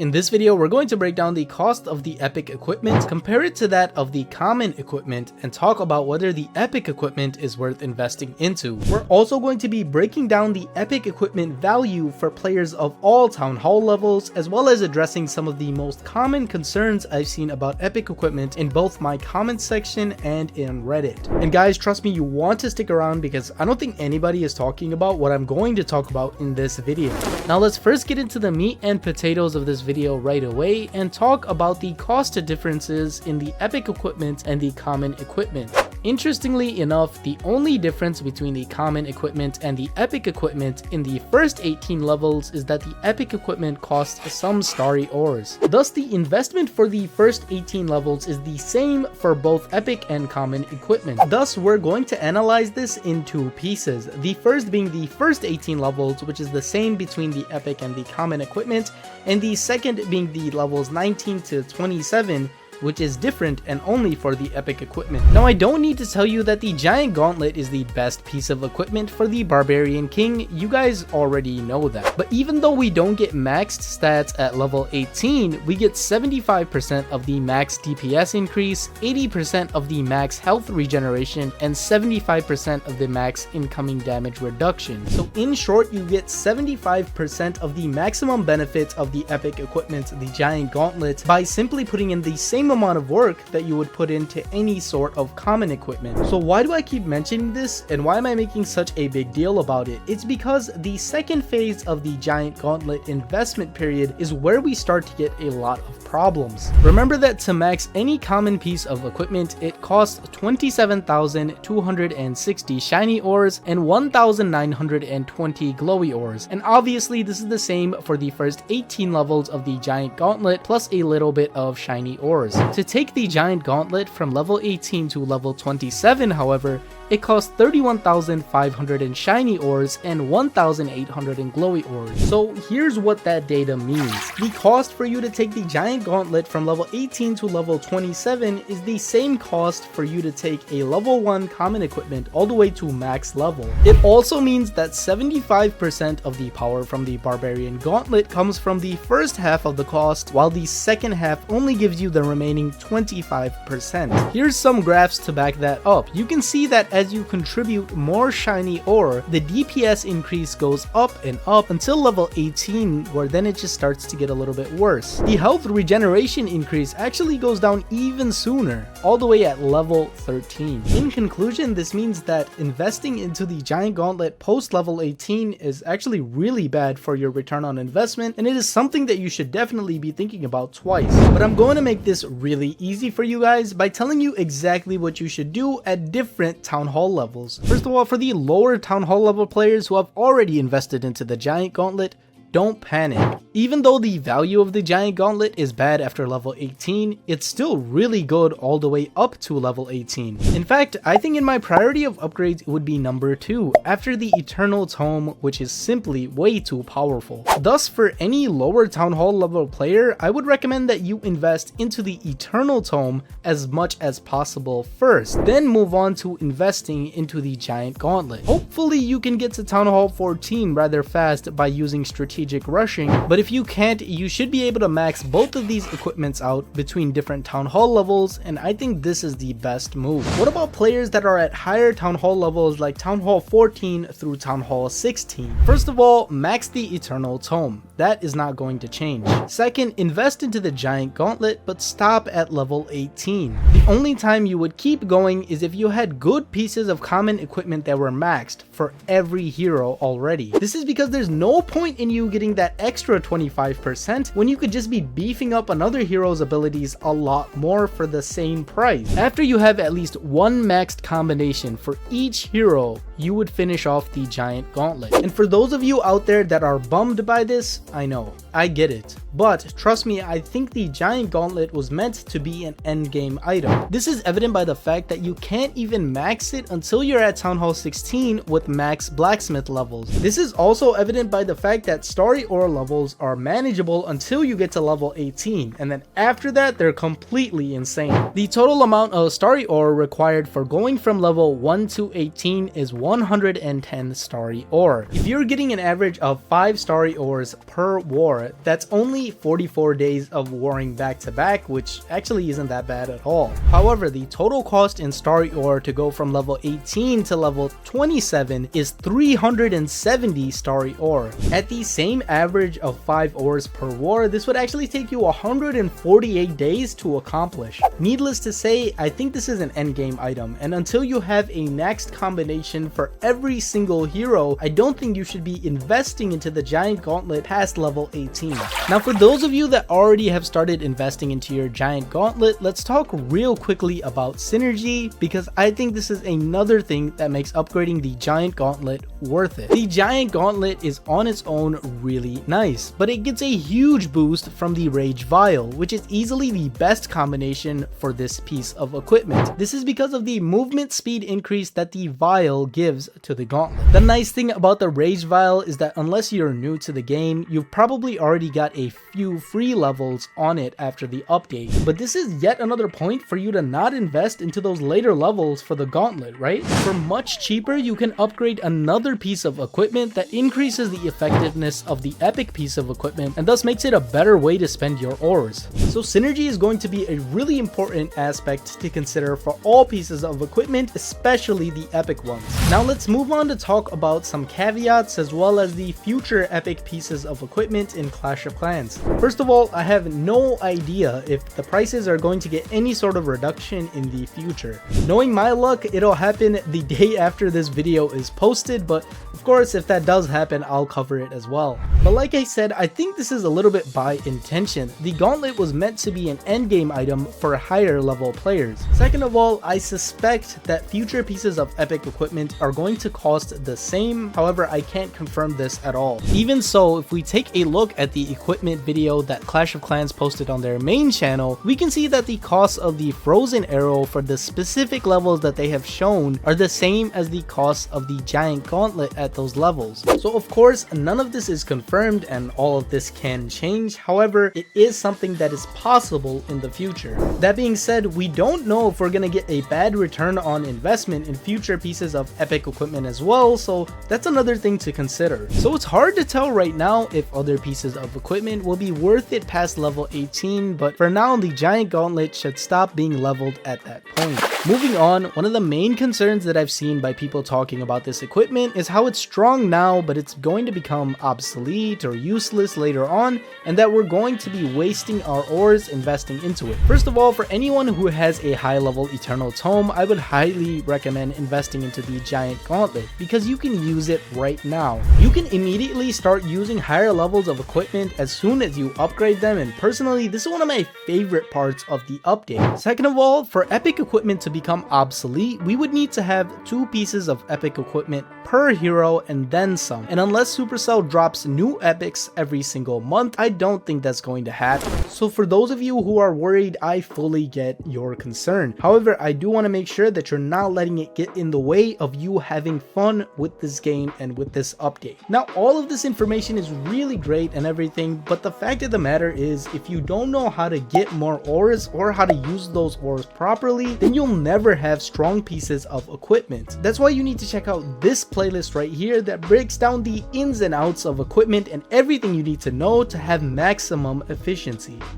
In this video, we're going to break down the cost of the epic equipment, compare it to that of the common equipment, and talk about whether the epic equipment is worth investing into. We're also going to be breaking down the epic equipment value for players of all town hall levels, as well as addressing some of the most common concerns I've seen about epic equipment in both my comments section and in Reddit. And guys, trust me, you want to stick around because I don't think anybody is talking about what I'm going to talk about in this video. Now let's first get into the meat and potatoes of this video right away and talk about the cost differences in the epic equipment and the common equipment. Interestingly enough, the only difference between the common equipment and the epic equipment in the first 18 levels is that the epic equipment costs some Starry ores. Thus, the investment for the first 18 levels is the same for both epic and common equipment. Thus, we're going to analyze this in two pieces. The first being the first 18 levels, which is the same between the epic and the common equipment, and the second being the levels 19 to 27, which is different and only for the epic equipment. Now, I don't need to tell you that the giant gauntlet is the best piece of equipment for the barbarian king. You guys already know that. But even though we don't get maxed stats at level 18, we get 75% of the max DPS increase, 80% of the max health regeneration, and 75% of the max incoming damage reduction. So in short, you get 75% of the maximum benefit of the epic equipment, the giant gauntlet, by simply putting in the same amount of work that you would put into any sort of common equipment. So why do I keep mentioning this and why am I making such a big deal about it? It's because the second phase of the giant gauntlet investment period is where we start to get a lot of problems. Remember that to max any common piece of equipment, it costs 27,260 shiny ores and 1,920 glowy ores. And obviously this is the same for the first 18 levels of the giant gauntlet plus a little bit of shiny ores. To take the giant gauntlet from level 18 to level 27, however, it costs 31,500 in shiny ores and 1,800 in glowy ores. So here's what that data means. The cost for you to take the giant gauntlet from level 18 to level 27 is the same cost for you to take a level 1 common equipment all the way to max level. It also means that 75% of the power from the barbarian gauntlet comes from the first half of the cost, while the second half only gives you the remaining 25%. Here's some graphs to back that up. You can see that as you contribute more shiny ore, the DPS increase goes up and up until level 18, where then it just starts to get a little bit worse. The health regeneration increase actually goes down even sooner, all the way at level 13. In conclusion, this means that investing into the giant gauntlet post level 18 is actually really bad for your return on investment, and it is something that you should definitely be thinking about twice. But I'm going to make this really easy for you guys by telling you exactly what you should do at different town hall levels. First of all, for the lower town hall level players who have already invested into the giant gauntlet, don't panic. Even though the value of the giant gauntlet is bad after level 18, it's still really good all the way up to level 18. In fact, I think in my priority of upgrades it would be number 2, after the Eternal Tome, which is simply way too powerful. Thus, for any lower town hall level player, I would recommend that you invest into the Eternal Tome as much as possible first, then move on to investing into the giant gauntlet. Hopefully you can get to town hall 14 rather fast by using strategic rushing, but if you can't, you should be able to max both of these equipments out between different town hall levels, and I think this is the best move. What about players that are at higher town hall levels like town hall 14 through town hall 16? First of all, max the Eternal Tome. That is not going to change. Second, invest into the giant gauntlet, but stop at level 18. The only time you would keep going is if you had good pieces of common equipment that were maxed for every hero already. This is because there's no point in you getting that extra 25% when you could just be beefing up another hero's abilities a lot more for the same price. After you have at least one maxed combination for each hero, you would finish off the giant gauntlet. And for those of you out there that are bummed by this, I know, I get it. But trust me, I think the giant gauntlet was meant to be an endgame item. This is evident by the fact that you can't even max it until you're at Town Hall 16 with max blacksmith levels. This is also evident by the fact that Starry ore levels are manageable until you get to level 18, and then after that they're completely insane. The total amount of Starry ore required for going from level 1 to 18 is 110 Starry ore. If you're getting an average of 5 Starry ores per war, that's only 44 days of warring back to back, which actually isn't that bad at all. However, the total cost in Starry ore to go from level 18 to level 27 is 370 Starry ore. At the same average of 5 ores per war, this would actually take you 148 days to accomplish. Needless to say, I think this is an endgame item, and until you have a next combination for every single hero, I don't think you should be investing into the Giant Gauntlet past level 18. Now, for those of you that already have started investing into your Giant Gauntlet, let's talk real quickly about synergy, because I think this is another thing that makes upgrading the Giant Gauntlet worth it. The Giant Gauntlet is on its own really nice, but it gets a huge boost from the Rage Vial, which is easily the best combination for this piece of equipment. This is because of the movement speed increase that the Vial gives to the Gauntlet. The nice thing about the Rage Vial is that unless you're new to the game, you've probably already got a few free levels on it after the update, but this is yet another point for you to not invest into those later levels for the Gauntlet, right? For much cheaper, you can upgrade another piece of equipment that increases the effectiveness of the epic piece of equipment and thus makes it a better way to spend your ores. So synergy is going to be a really important aspect to consider for all pieces of equipment, especially the epic ones. Now let's move on to talk about some caveats as well as the future epic pieces of equipment in Clash of Clans. First of all, I have no idea if the prices are going to get any sort of reduction in the future. Knowing my luck, it'll happen the day after this video is posted, but of course if that does happen, I'll cover it as well. But like I said, I think this is a little bit by intention. The Gauntlet was meant to be an endgame item for higher level players. Second of all, I suspect that future pieces of epic equipment are going to cost the same. However, I can't confirm this at all. Even so, if we take a look at the equipment video that Clash of Clans posted on their main channel, we can see that the cost of the frozen arrow for the specific levels that they have shown are the same as the cost of the Giant Gauntlet at those levels. So of course, none of this is confirmed and all of this can change. However, it is something that is possible in the future. That being said, we don't know if we're gonna get a bad return on investment in future pieces of epic equipment as well, so that's another thing to consider. So it's hard to tell right now if other pieces of equipment will be worth it past level 18, but for now the Giant Gauntlet should stop being leveled at that point. Moving on, one of the main concerns that I've seen by people talking about this equipment is how it's strong now, but it's going to become obsolete or useless later on, and that we're going to be wasting our ores investing into it. First of all, for anyone who has a high level Eternal Tome, I would highly recommend investing into the Giant Gauntlet because you can use it right now. You can immediately start using higher levels of equipment as soon as you upgrade them, and personally, this is one of my favorite parts of the update. Second of all, for epic equipment to become obsolete, we would need to have 2 pieces of epic equipment per hero and then some. And unless Supercell drops new epics every single month, I don't think that's going to happen. So for those of you who are worried, I fully get your concern. However, I do want to make sure that you're not letting it get in the way of you having fun with this game and with this update. Now, all of this information is really great and everything, but the fact of the matter is, if you don't know how to get more ores or how to use those ores properly, then you'll never have strong pieces of equipment. That's why you need to check out this playlist right here that breaks down the ins and outs of equipment and everything you need to know to have maximum efficiency.